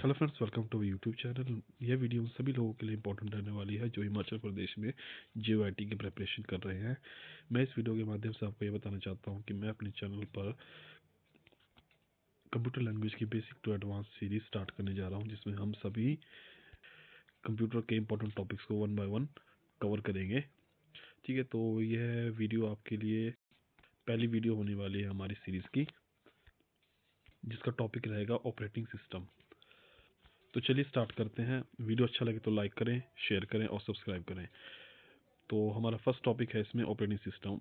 Hello friends, welcome to YouTube channel. यह video उन सभी लोगों के लिए इंपॉर्टेंट रहने वाली है जो हिमाचल प्रदेश में JOIT की प्रिपरेशन कर रहे हैं। मैं इस वीडियो के माध्यम से आपको ये बताना चाहता हूँ कि मैं अपने चैनल पर कंप्यूटर लैंग्वेज की basic to advance series start करने जा रहा हूँ, जिसमें हम सभी कंप्यूटर के इंपॉर्टेंट टॉपिक्स को 1 बाय 1 कवर करेंगे। ठीक है, तो यह वीडियो आपके लिए पहली वीडियो होने वाली है हमारी सीरीज़ की, जिसका टॉपिक रहेगा ऑपरेटिंग सिस्टम। तो चलिए स्टार्ट करते हैं। वीडियो अच्छा लगे तो लाइक करें, शेयर करें और सब्सक्राइब करें। तो हमारा फर्स्ट टॉपिक है इसमें ऑपरेटिंग सिस्टम।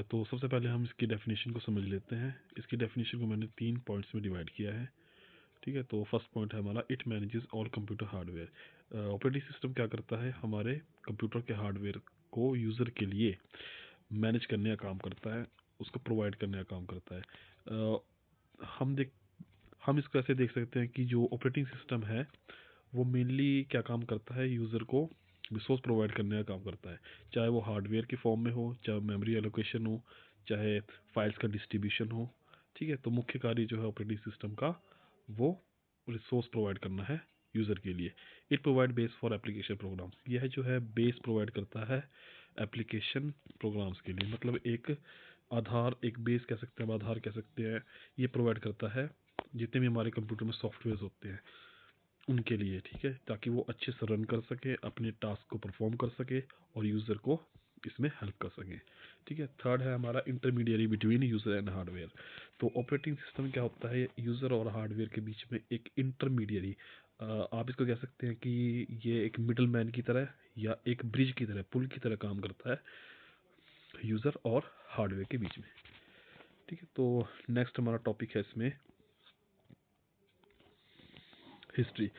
तो सबसे पहले हम इसकी डेफिनेशन को समझ लेते हैं। इसकी डेफिनेशन को मैंने 3 पॉइंट्स में डिवाइड किया है। ठीक है, तो फर्स्ट पॉइंट है हमारा, it manages all computer hardware. Operating system क्या करता है, हमारे कंप्यूटर के हार्डवेयर को यूज़र के लिए मैनेज करने का काम करता है, उसको प्रोवाइड करने का काम करता है। अ, हम इसको ऐसे देख सकते हैं कि जो ऑपरेटिंग सिस्टम है वो मेनली क्या काम करता है, यूज़र को रिसोर्स प्रोवाइड करने का काम करता है। चाहे वो हार्डवेयर की फॉर्म में हो, चाहे मेमोरी एलोकेशन हो, चाहे फाइल्स का डिस्ट्रीब्यूशन हो। ठीक है, तो मुख्य कार्य जो है ऑपरेटिंग सिस्टम का, वो रिसोर्स प्रोवाइड करना है यूज़र के लिए। It provide base for application programs. यह जो है बेस प्रोवाइड करता है एप्लीकेशन प्रोग्राम्स के लिए, मतलब एक आधार, एक बेस कह सकते हैं, आधार कह सकते हैं। ये प्रोवाइड करता है जितने भी हमारे कंप्यूटर में सॉफ्टवेयर होते हैं उनके लिए। ठीक है, ताकि वो अच्छे से रन कर सके, अपने टास्क को परफॉर्म कर सके और यूज़र को इसमें हेल्प कर सके। ठीक है, थर्ड है हमारा intermediary between user and hardware. तो ऑपरेटिंग सिस्टम क्या होता है, यूज़र और हार्डवेयर के बीच में एक इंटरमीडियरी, आप इसको कह सकते हैं कि ये एक मिडल मैन की तरह या एक ब्रिज की तरह, पुल की तरह काम करता है यूज़र और हार्डवेयर के बीच में। ठीक है, तो नेक्स्ट हमारा टॉपिक है इसमें हिस्ट्री।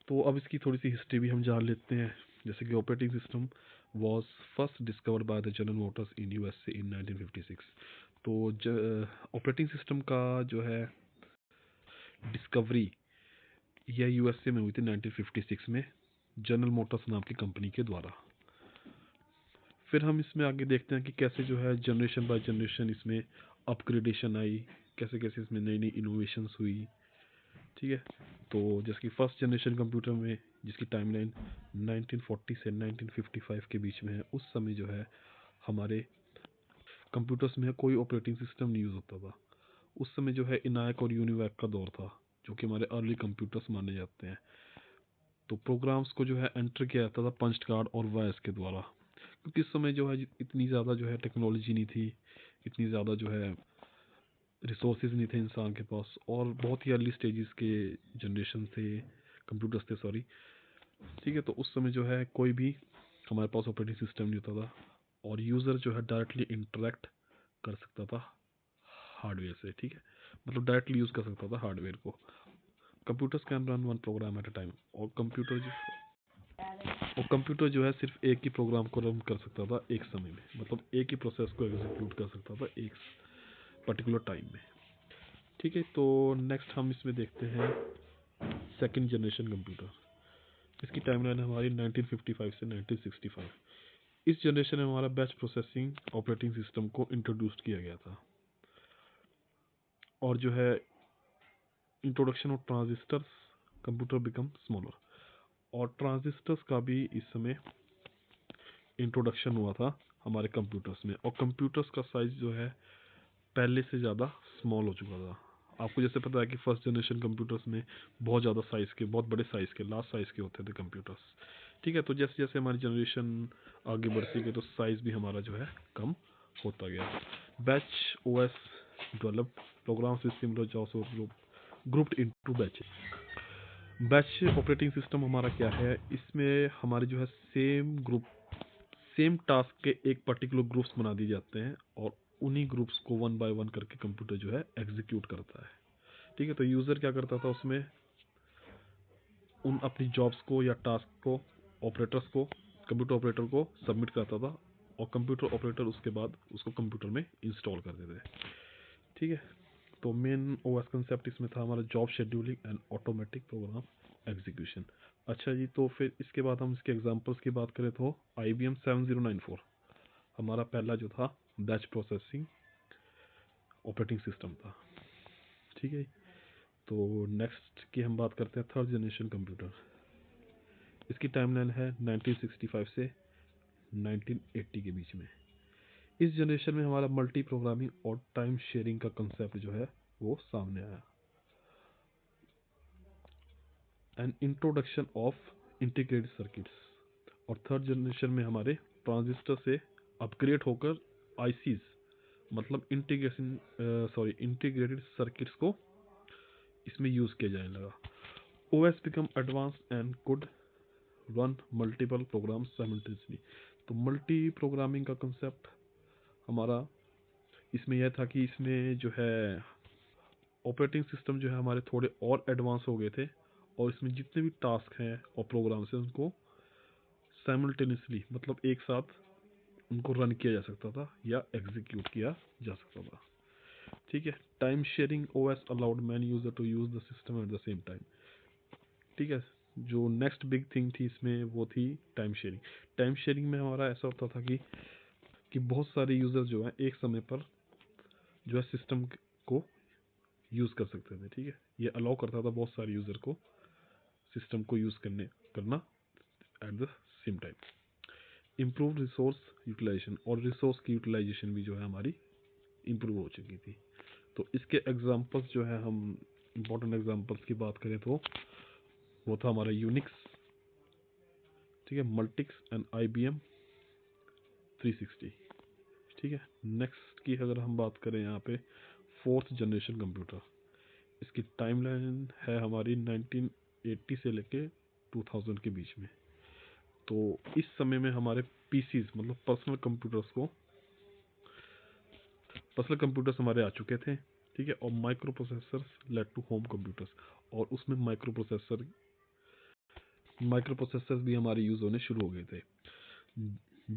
तो अब इसकी थोड़ी सी हिस्ट्री भी हम जान लेते हैं। जैसे कि operating system was first discovered by the general Motors in USA इन 1956। तो ऑपरेटिंग सिस्टम का जो है डिस्कवरी यह USA में हुई थी 1956 में, जनरल मोटर्स नाम की कंपनी के द्वारा। फिर हम इसमें आगे देखते हैं कि कैसे जो है जनरेशन बाय जनरेशन इसमें अपग्रेडेशन आई, कैसे कैसे इसमें नई नई इनोवेशंस हुई। ठीक है, तो जैसे कि फर्स्ट जनरेशन कंप्यूटर में, जिसकी टाइमलाइन 1940 से 1955 के बीच में है, उस समय जो है हमारे कंप्यूटर्स में कोई ऑपरेटिंग सिस्टम नहीं यूज़ होता था। उस समय जो है इनायक और यूनिवैक का दौर था, जो कि हमारे अर्ली कंप्यूटर्स माने जाते हैं। तो प्रोग्राम्स को जो है एंटर किया जाता था पंच कार्ड और वॉइस के द्वारा, क्योंकि इस समय जो है इतनी ज़्यादा जो है टेक्नोलॉजी नहीं थी, इतनी ज़्यादा जो है रिसोर्सेज नहीं थे इंसान के पास, और बहुत ही अर्ली स्टेजेस के जनरेशन थे, कंप्यूटर्स थे, सॉरी। ठीक है, तो उस समय जो है कोई भी हमारे पास ऑपरेटिंग सिस्टम नहीं होता था, और यूज़र जो है डायरेक्टली इंटरेक्ट कर सकता था हार्डवेयर से। ठीक है, मतलब डायरेक्टली यूज़ कर सकता था हार्डवेयर को। Computers can run one program at a time. और कंप्यूटर जो है सिर्फ एक ही प्रोग्राम को रन कर सकता था एक समय में, मतलब एक ही प्रोसेस को एग्जीक्यूट कर सकता था एक पर्टिकुलर टाइम में। ठीक है, तो नेक्स्ट हम इसमें देखते हैं सेकंड जनरेशन कंप्यूटर। इसकी टाइमलाइन हमारी 1955 से 1965। इस जनरेशन में हमारा बैच प्रोसेसिंग ऑपरेटिंग सिस्टम को इंट्रोड्यूस किया गया था, और जो है introduction of transistors, computer become smaller. और ट्रांजिस्टर्स का भी इस समय इंट्रोडक्शन हुआ था हमारे कंप्यूटर्स में, और कंप्यूटर्स का साइज जो है पहले से ज़्यादा स्मॉल हो चुका था। आपको जैसे पता है कि फर्स्ट जनरेशन कंप्यूटर्स में बहुत ज़्यादा साइज़ के, बहुत बड़े साइज़ के, लार्ज साइज़ के होते थे कंप्यूटर्स। ठीक है, तो जैसे जैसे हमारी जनरेशन आगे बढ़ती गई तो साइज़ भी हमारा जो है कम होता गया। Batch OS developed programmes with similar jobs grouped into batches. Batch operating system हमारा क्या है, इसमें हमारे जो है सेम टास्क के एक पर्टिकुलर ग्रुप्स बना दिए जाते हैं, और उन्हीं ग्रुप्स को 1 बाय 1 करके कंप्यूटर जो है एग्जीक्यूट करता है। ठीक है, तो यूज़र क्या करता था उसमें, उन अपनी जॉब्स को या टास्क को ऑपरेटर्स को, कंप्यूटर ऑपरेटर को सबमिट करता था, और कंप्यूटर ऑपरेटर उसके बाद उसको कंप्यूटर में इंस्टॉल कर देते थे। ठीक है, तो मेन OS कंसेप्ट इसमें था हमारा job scheduling and automatic program execution. अच्छा जी, तो फिर इसके बाद हम इसके एग्जांपल्स की बात करें तो IBM 7094 हमारा पहला जो था बैच प्रोसेसिंग ऑपरेटिंग सिस्टम था। ठीक है, तो नेक्स्ट की हम बात करते हैं थर्ड जनरेशन कंप्यूटर। इसकी टाइमलाइन है 1965 से 1980 के बीच में। इस जनरेशन में हमारा मल्टी प्रोग्रामिंग और टाइम शेयरिंग का कंसेप्ट जो है वो सामने आया। An introduction of integrated circuits. और थर्ड जनरेशन में हमारे ट्रांजिस्टर से अपग्रेड होकर आईसीज मतलब इंटीग्रेटेड सर्किट्स को इसमें यूज़ किया जाने लगा। OS become advance and could run multiple programs simultaneously. तो मल्टी प्रोग्रामिंग का कंसेप्ट हमारा इसमें यह था कि इसमें जो है ऑपरेटिंग सिस्टम जो है हमारे थोड़े और एडवांस हो गए थे, और इसमें जितने भी टास्क हैं और प्रोग्राम्स हैं उनको साइमल्टेनियसली मतलब एक साथ उनको रन किया जा सकता था या एग्जीक्यूट किया जा सकता था। ठीक है। Time sharing OS allowed many user to use the system at the same time. ठीक है। जो नेक्स्ट बिग थिंग थी इसमें वो थी टाइम शेयरिंग। टाइम शेयरिंग में हमारा ऐसा होता था कि बहुत सारे यूजर जो है एक समय पर जो है सिस्टम को यूज़ कर सकते थे। ठीक है। ये अलाउ करता था बहुत सारे यूज़र को सिस्टम को यूज़ करना at the same time. Improve resource utilization, और रिसोर्स की यूटिलाइजेशन भी जो है हमारी इम्प्रूव हो चुकी थी। तो इसके एग्जांपल्स जो है, हम इम्पोर्टेंट एग्जांपल्स की बात करें तो वो था हमारा यूनिक्स, ठीक है, मल्टिक्स एंड IBM 360। ठीक है। नेक्स्ट की अगर हम बात करें यहाँ पे फोर्थ जनरेशन कंप्यूटर, इसकी टाइमलाइन है हमारी 1980 से लेके 2000 के बीच में। तो इस समय में हमारे पीसीज मतलब पर्सनल कंप्यूटर्स हमारे आ चुके थे। ठीक है। और micro processors led to home computers, और उसमें माइक्रो प्रोसेसर्स भी हमारे यूज़ होने शुरू हो गए थे।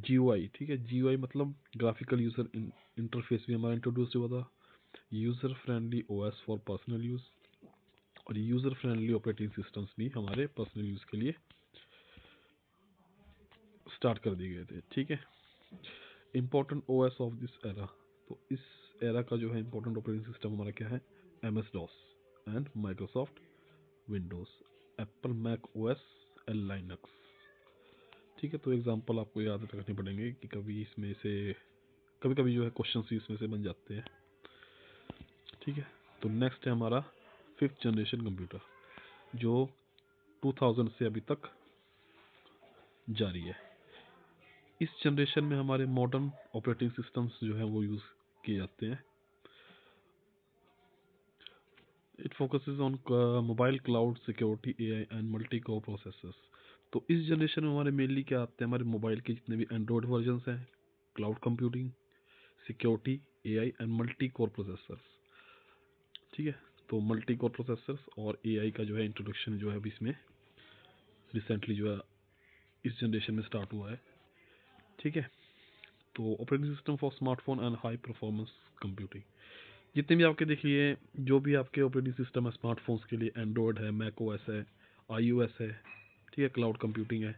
GUI, ठीक है, GUI मतलब ग्राफिकल यूज़र इंटरफेस भी हमारा इंट्रोड्यूस हुआ था। User friendly OS for personal use, और यूज़र फ्रेंडली ऑपरेटिंग सिस्टम्स भी हमारे पर्सनल यूज़ के लिए स्टार्ट कर दिए गए थे। ठीक है। Important OS of this era, तो इस एरा का जो है इम्पोर्टेंट ऑपरेटिंग सिस्टम हमारा क्या है, MS-DOS and Microsoft Windows, Apple Mac OS and Linux. ठीक है। तो एग्जांपल आपको याद रखने पड़ेंगे कि कभी कभी जो है क्वेश्चन इसमें से बन जाते हैं। ठीक है। तो नेक्स्ट है हमारा फिफ्थ जनरेशन कंप्यूटर, जो 2000 से अभी तक जारी है। इस जनरेशन में हमारे मॉडर्न ऑपरेटिंग सिस्टम्स जो है वो यूज़ किए जाते हैं। It focuses on mobile cloud security AI and multi core processors. तो इस जनरेशन में हमारे मेनली क्या आते हैं, हमारे मोबाइल के जितने भी एंड्रॉयड वर्जन्स हैं, cloud computing, security, AI and multi core processors. ठीक है। तो मल्टी कोर प्रोसेसर्स और AI का जो है इंट्रोडक्शन जो है अभी इसमें रिसेंटली जो है इस जनरेशन में स्टार्ट हुआ है। ठीक है। तो operating system for smartphone and high performance computing, जितने भी आपके देखिए जो भी आपके ऑपरेटिंग सिस्टम है स्मार्टफोन्स के लिए, एंड्रॉयड है, मैक OS है, iOS है, ठीक है, क्लाउड कंप्यूटिंग है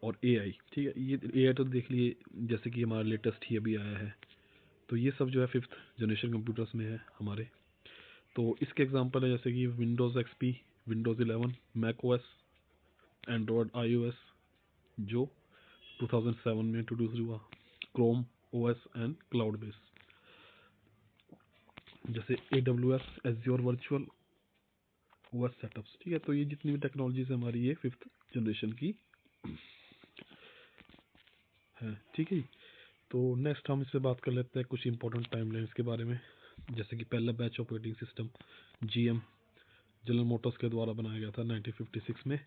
और AI। ठीक है। ये AI तो देख लिए जैसे कि हमारा लेटेस्ट ही अभी आया है। तो ये सब जो है फिफ्थ जनरेशन कंप्यूटर्स में है हमारे। तो इसके एग्जांपल है जैसे कि Windows XP, Windows 11, Mac OS, Android, iOS जो 2007 में इंट्रोड्यूस हुआ, Chrome OS and cloud base जैसे AWS, Azure virtual OS setups. ठीक है। तो ये जितनी भी टेक्नोलॉजीज हमारी ये फिफ्थ जनरेशन की है। ठीक है। तो नेक्स्ट हम इस पर बात कर लेते हैं कुछ इंपॉर्टेंट टाइमलाइंस के बारे में। जैसे कि पहला batch operating system GM general Motors के द्वारा बनाया गया था 1956 में,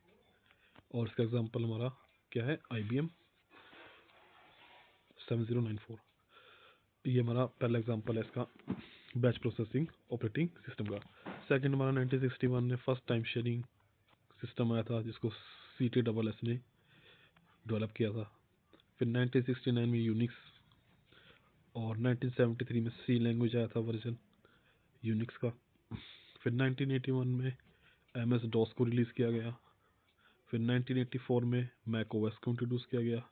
और इसका एग्जांपल हमारा क्या है, IBM 7094। ये हमारा पहला एग्जांपल है इसका बैच प्रोसेसिंग ऑपरेटिंग सिस्टम का। सेकंड हमारा 1961 में फर्स्ट टाइम शेयरिंग सिस्टम आया था जिसको CTSS ने डेवलप किया था। फिर 1969 में यूनिक्स, और 1973 में C लैंग्वेज आया था वर्जन यूनिक्स का। फिर 1981 में MS-DOS को रिलीज़ किया गया। फिर 1984 में मैक OS को इंट्रोड्यूस किया गया।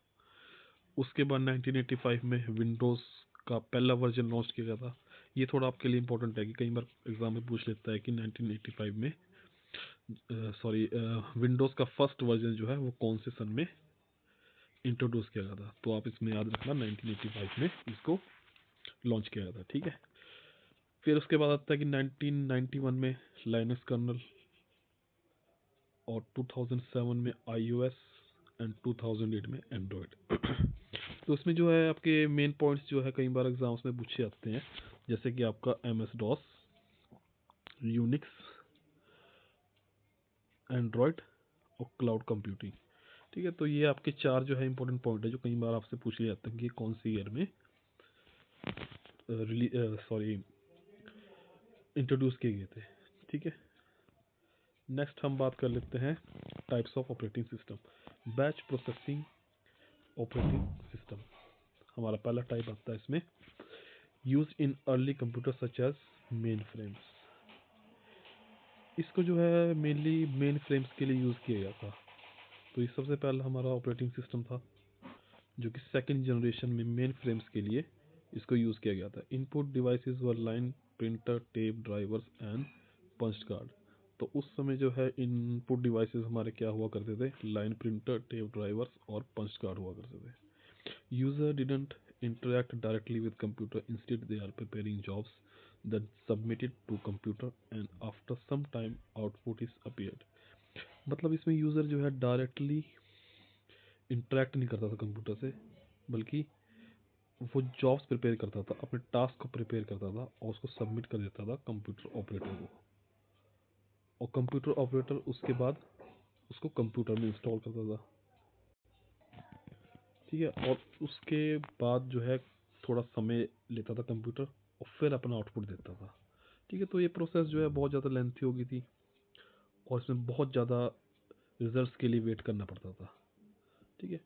उसके बाद 1985 में विंडोज़ का पहला वर्जन लॉन्च किया गया था। ये थोड़ा आपके लिए इम्पोर्टेंट है कि कई बार एग्जाम में पूछ लेता है कि 1985 में विंडोज़ का फर्स्ट वर्जन जो है वो कौन से सन में इंट्रोड्यूस किया गया था। तो आप इसमें याद रखना 1985 में इसको लॉन्च किया गया था, ठीक है। फिर उसके बाद आता है कि 1991 में लाइनक्स कर्नल, और 2007 में iOS एंड 2008 में एंड्रॉयड। तो इसमें जो है आपके मेन पॉइंट्स जो है कई बार एग्जाम्स में पूछे जाते हैं, जैसे कि आपका MS DOS, यूनिक्स, एंड्रॉयड और क्लाउड कंप्यूटिंग, ठीक है। तो ये आपके चार जो है इंपॉर्टेंट पॉइंट है जो कई बार आपसे पूछ लिया जाता है कि कौन सी ईयर में इंट्रोड्यूस किए गए थे, ठीक है। नेक्स्ट हम बात कर लेते हैं types of operating system. Batch processing operating system हमारा पहला टाइप आता है इसमें। Use in early computer such as main frames. इसको जो है मेनली मेन फ्रेम्स के लिए यूज़ किया गया था। तो ये सबसे पहला हमारा ऑपरेटिंग सिस्टम था जो कि सेकंड जनरेशन में मेन फ्रेम्स के लिए इसको यूज़ किया गया था। Input devices were line printer, tape drivers and punch card. तो उस समय जो है इनपुट डिवाइसेस हमारे क्या हुआ करते थे, लाइन प्रिंटर, टेप ड्राइवर्स और पंच कार्ड हुआ करते थे। User didn't interact directly with computer, instead they are preparing jobs that submitted to computer and after some time output is appeared। मतलब इसमें यूज़र जो है डायरेक्टली इंटरेक्ट नहीं करता था कंप्यूटर से, बल्कि वो जॉब्स प्रिपेयर करता था, अपने टास्क को प्रिपेयर करता था और उसको सबमिट कर देता था कंप्यूटर ऑपरेटर को, और कंप्यूटर ऑपरेटर उसके बाद उसको कंप्यूटर में इंस्टॉल करता था, ठीक है। और उसके बाद जो है थोड़ा समय लेता था कंप्यूटर और फिर अपना आउटपुट देता था, ठीक है। तो ये प्रोसेस जो है बहुत ज़्यादा लेंथी हो गई थी और इसमें बहुत ज़्यादा रिजल्ट्स के लिए वेट करना पड़ता था, ठीक है।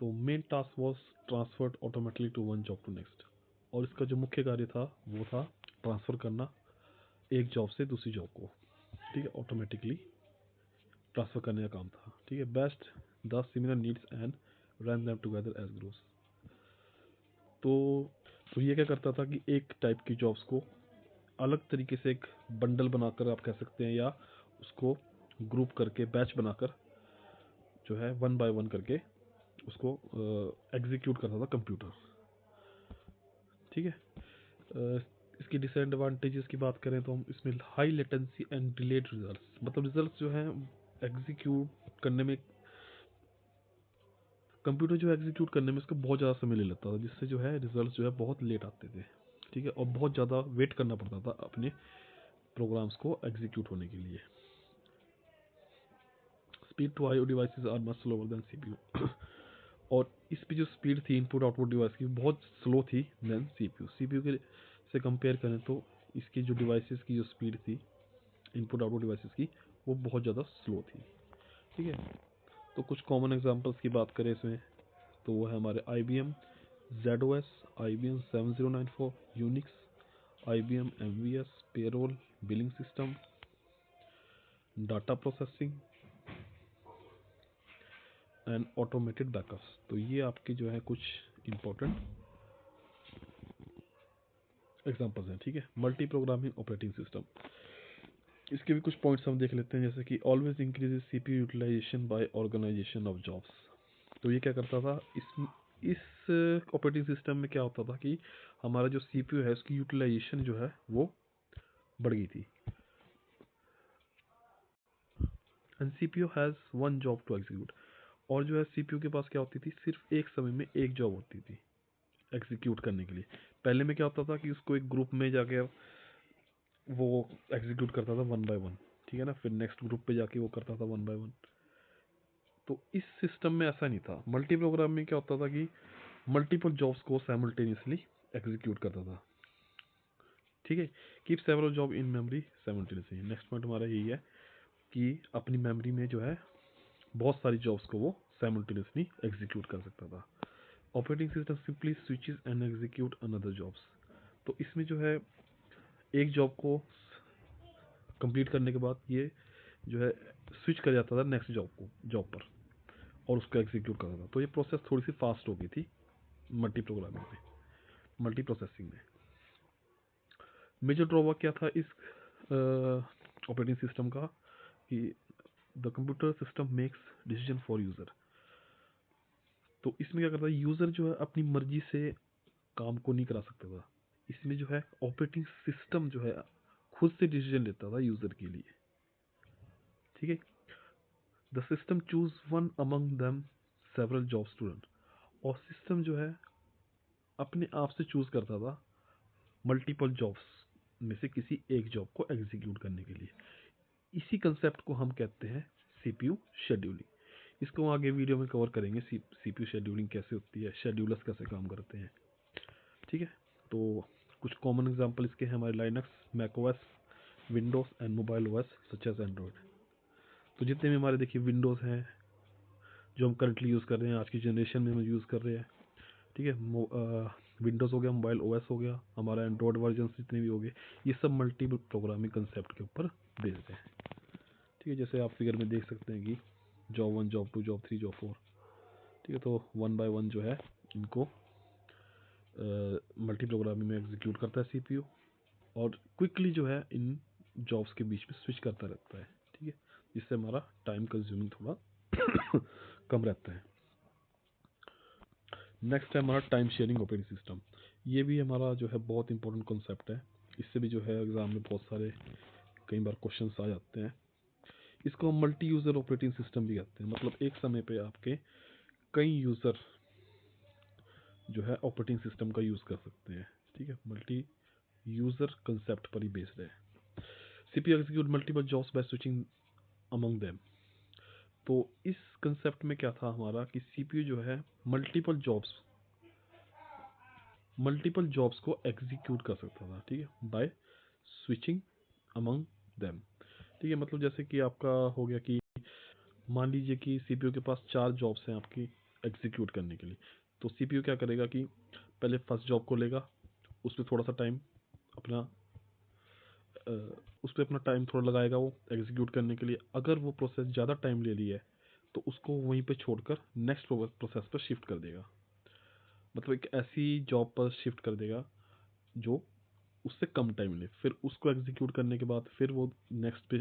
तो main task was transferred automatically to one job to next. और इसका जो मुख्य कार्य था वो था ट्रांसफ़र करना एक जॉब से दूसरी जॉब को, ठीक है, ऑटोमेटिकली ट्रांसफ़र करने का काम था, ठीक है। Best the similar needs and run them together age groups. तो ये क्या करता था कि एक टाइप की जॉब्स को अलग तरीके से एक बंडल बनाकर आप कह सकते हैं, या उसको ग्रुप करके बैच बनाकर जो है वन बाय वन करके उसको एग्जीक्यूट करता था कंप्यूटर, ठीक है। इसकी डिसएडवांटेजेस की बात करें तो हम इसमें high latency and delayed results, मतलब रिजल्ट्स जो हैं एग्जीक्यूट करने में, कंप्यूटर जो एग्जीक्यूट करने में इसको बहुत ज़्यादा समय ले लेता था, जिससे जो है रिजल्ट्स जो है बहुत लेट आते थे, ठीक है, और बहुत ज़्यादा वेट करना पड़ता था अपने प्रोग्राम्स को एग्जीक्यूट होने के लिए। Speed to IO devices are much slower than CPU. और इस पे जो स्पीड थी इनपुट आउटपुट डिवाइस की बहुत स्लो थी देन सीपीयू। सीपीयू के से कंपेयर करें तो इसकी जो डिवाइसेस की जो स्पीड थी इनपुट आउटपुट डिवाइसेस की वो बहुत ज़्यादा स्लो थी, ठीक है। तो कुछ कॉमन एग्जांपल्स की बात करें इसमें तो वो है हमारे IBM ZOS, IBM 7094, Unix, IBM MVS, payroll, billing system, data processing and automated backups. तो ये आपके जो है कुछ इंपॉर्टेंट एग्जांपल्स हैं, ठीक है। मल्टी प्रोग्रामिंग ऑपरेटिंग सिस्टम, इसके भी कुछ पॉइंट्स हम देख लेते हैं, जैसे कि always increases CPU utilization by organization of jobs. तो ये क्या करता था, इस ऑपरेटिंग सिस्टम में क्या होता था कि हमारा जो CPU है उसकी यूटिलाइजेशन जो है वो बढ़ गई थी। And CPU has one job to execute. और जो है CPU के पास क्या होती थी, सिर्फ एक समय में एक जॉब होती थी एग्जीक्यूट करने के लिए। पहले में क्या होता था कि उसको एक ग्रुप में जाके वो एग्जीक्यूट करता था वन बाय वन, ठीक है ना, फिर नेक्स्ट ग्रुप पे जाके वो करता था वन बाय वन। तो इस सिस्टम में ऐसा नहीं था। मल्टी प्रोग्राम में क्या होता था कि मल्टीपल जॉब्स को साइमल्टेनियसली एग्जीक्यूट करता था, ठीक है। Keep several job in memory simultaneously. Next point हमारा यही है कि अपनी मेमोरी में जो है बहुत सारी जॉब्स को वो साइमल्टेनियसली एग्जीक्यूट कर सकता था। Operating system simply switches and execute another jobs. तो इसमें जो है एक जॉब को कंप्लीट करने के बाद ये जो है स्विच कर जाता था नेक्स्ट जॉब पर और उसको एग्जीक्यूट करता था। तो ये प्रोसेस थोड़ी सी फास्ट हो गई थी मल्टी प्रोग्रामिंग में, मल्टी प्रोसेसिंग में। मेजर ड्रॉबैक क्या था इस ऑपरेटिंग सिस्टम का कि the computer system makes decision for user. तो इसमें क्या करता है, यूज़र जो है अपनी मर्जी से काम को नहीं करा सकता था। इसमें जो है ऑपरेटिंग सिस्टम जो है खुद से डिसीजन लेता था यूज़र के लिए, ठीक है। The system choose one among them several jobs to run. और सिस्टम जो है अपने आप से चूज करता था मल्टीपल जॉब्स में से किसी एक जॉब को एग्जीक्यूट करने के लिए। इसी कंसेप्ट को हम कहते हैं सीपीयू शेड्यूलिंग। इसको आगे वीडियो में कवर करेंगे, सीपीयू शेड्यूलिंग कैसे होती है, शेड्यूलर्स कैसे काम करते हैं, ठीक है। तो कुछ कॉमन एग्जांपल इसके हैं हमारे Linux, macOS, Windows and mobile OS such as Android. तो जितने भी हमारे देखिए विंडोज़ हैं जो हम करंटली यूज़ कर रहे हैं, आज की जनरेशन में हम यूज़ कर रहे हैं, ठीक है। विंडोज़ हो गया, मोबाइल ओएस हो गया, हमारा एंड्रॉयड वर्जन जितने भी हो गए, ये सब मल्टीपल प्रोग्रामिंग कंसेप्ट के ऊपर बेस्ड है, ठीक है। जैसे आप फिगर में देख सकते हैं कि जॉब 1, जॉब 2, जॉब 3, जॉब 4, ठीक है। तो 1 बाय 1 जो है इनको मल्टी प्रोग्रामिंग में एग्जीक्यूट करता है सीपीयू, और क्विकली जो है इन जॉब्स के बीच में स्विच करता रहता है, ठीक है। जिससे हमारा टाइम कंज्यूमिंग थोड़ा कम रहता है। नेक्स्ट है हमारा टाइम शेयरिंग ऑपरेटिंग सिस्टम। ये भी हमारा जो है बहुत इंपॉर्टेंट कॉन्सेप्ट है। इससे भी जो है एग्ज़ाम में बहुत सारे कई बार क्वेश्चंस आ जाते हैं। इसको हम मल्टी यूज़र ऑपरेटिंग सिस्टम भी कहते हैं। मतलब एक समय पे आपके कई यूज़र जो है ऑपरेटिंग सिस्टम का यूज़ कर सकते हैं, ठीक है। मल्टी यूज़र कंसेप्ट पर ही बेस्ड है। CPU execute multiple jobs by switching among them. तो इस कंसेप्ट में क्या था हमारा कि सीपीयू जो है मल्टीपल जॉब्स को एग्जीक्यूट कर सकता था, ठीक है, बाय स्विचिंग अमंग देम, ठीक है। मतलब जैसे कि आपका हो गया कि मान लीजिए कि सीपीयू के पास 4 जॉब्स हैं आपकी एग्जीक्यूट करने के लिए। तो सीपीयू क्या करेगा कि पहले फर्स्ट जॉब को लेगा, उस पर थोड़ा सा टाइम अपना उस पर अपना टाइम थोड़ा लगाएगा वो एग्जीक्यूट करने के लिए। अगर वो प्रोसेस ज़्यादा टाइम ले रही है तो उसको वहीं पे छोड़कर नेक्स्ट प्रोसेस पर शिफ्ट कर देगा। मतलब एक ऐसी जॉब पर शिफ्ट कर देगा जो उससे कम टाइम ले, फिर उसको एग्जीक्यूट करने के बाद फिर वो नेक्स्ट पे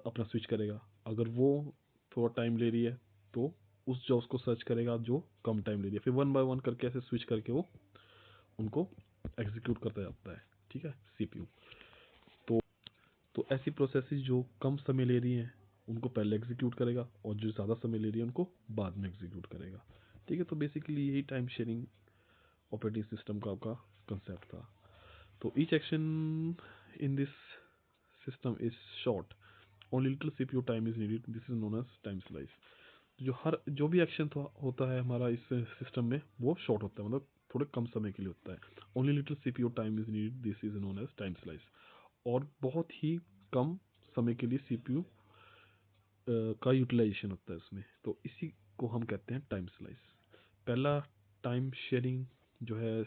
अपना स्विच करेगा। अगर वो थोड़ा टाइम ले रही है तो उस जॉब्स को सर्च करेगा जो कम टाइम ले रही है, फिर वन बाय वन करके ऐसे स्विच करके वो उनको एग्जीक्यूट करता जाता है, ठीक है, सीपीयू। तो ऐसी प्रोसेसेस जो कम समय ले रही हैं उनको पहले एग्जीक्यूट करेगा, और जो ज़्यादा समय ले रही है उनको बाद में एग्जीक्यूट करेगा, ठीक है। तो बेसिकली यही टाइम शेयरिंग ऑपरेटिंग सिस्टम का आपका कंसेप्ट था। तो each action in this system is short, only little CPU time is needed, this is known as time slice. जो भी एक्शन होता है हमारा इस सिस्टम में वो शॉर्ट होता है, मतलब थोड़े कम समय के लिए होता है। Only little CPU time is needed, this is known as time slice. और बहुत ही कम समय के लिए सीपीयू का यूटिलाइजेशन होता है उसमें, तो इसी को हम कहते हैं टाइम स्लाइस। पहला टाइम शेयरिंग जो है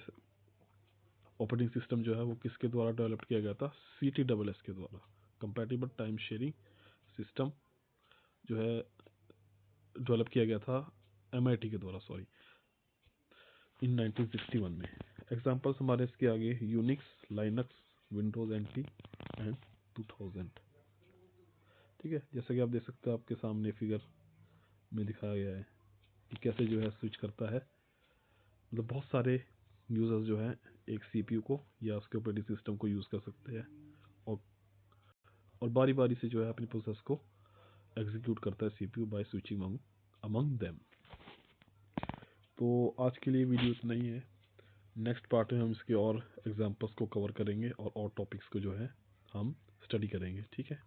ऑपरेटिंग सिस्टम जो है वो किसके द्वारा डेवलप किया गया था, CTSS के द्वारा। कंपैटिबल टाइम शेयरिंग सिस्टम जो है डेवलप किया गया था MIT के द्वारा, सॉरी, इन 1961 में। एग्जांपल्स हमारे इसके आगे Unix, Linux, Windows NT and 2000, ठीक है। जैसा कि आप देख सकते हैं आपके सामने फिगर में दिखाया गया है कि कैसे जो है स्विच करता है। मतलब बहुत सारे यूज़र्स जो हैं एक सीपीयू को या उसके ऑपरेटिंग सिस्टम को यूज़ कर सकते हैं, और बारी बारी से जो है अपनी प्रोसेस को एग्जीक्यूट करता है CPU by switching among them. तो आज के लिए वीडियो इतना ही है। नेक्स्ट पार्ट में हम इसके और एग्जांपल्स को कवर करेंगे और टॉपिक्स को जो है हम स्टडी करेंगे, ठीक है।